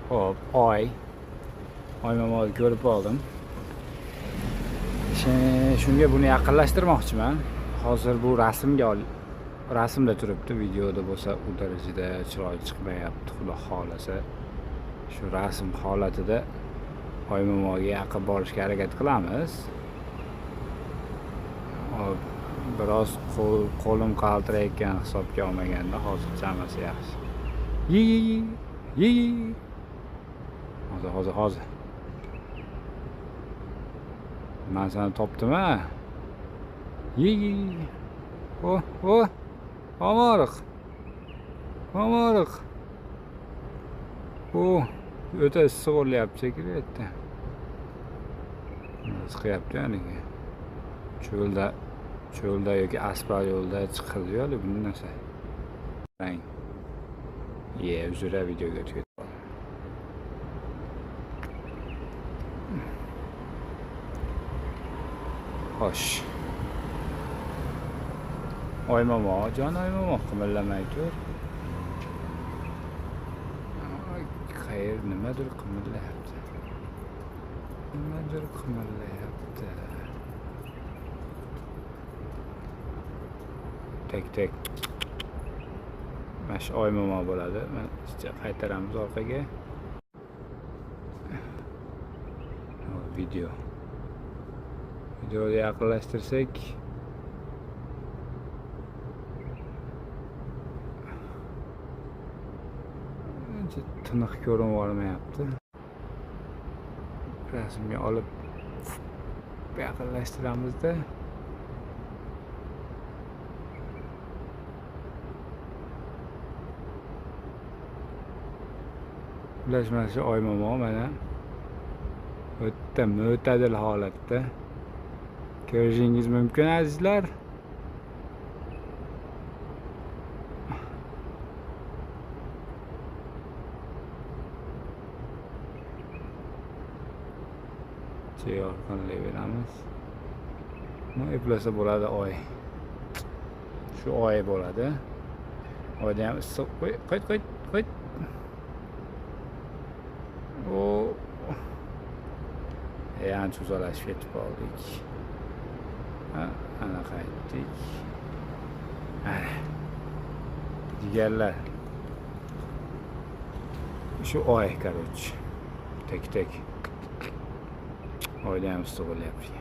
Hop, oy mamoni ko'rib oldim. Shunga buni yaqinlashtirmoqchiman. Hozir bu rasmda turibdi, videoda bo'lsa u darajada chiroyli chiqmayapti. Xudo xolasa shu rasm holatida oy mamoga yaqin borishga harakat qilamiz. Hop, biroz qo'lim qaltirayotgan hisobga olmaganda hozircha hammasi yaxshi. Yi. Hozir. Men seni topdim ha. Yi. Omoriq. O'ta issiq bo'lyapti shekilli yerda. Chiqyapti yani. Cho'lda yoki asfalt yo'lda chiqildi-yu bu narsa. Uzra videoga o'tib ketdim. Xo'sh. Oy momo, qimillamay tur. Xayr, nimadir qimillayapti. Tek. Mana shu oy momo bo'ladi. Men qaytaramiz orqaga. Videoga yaqinlashtirsak tiniq ko'rinib olmayapti. Rasmga olib yaqinlashtiramizda. Birlashmasi oy momo mana o'ta mo'tadil holatda ko'rishingiz mumkin azizlar. Yorqinlayveramiz. Nima eplasa bo'ladi oy. Shu oy bo'ladi. Oyda ham issiq qo'y. Ancha uzalashib ketib qoldik. Ana qaytdik. Jigarlar. Shu oy, короче. Tek. Oyda ham issiq bo'lyapti.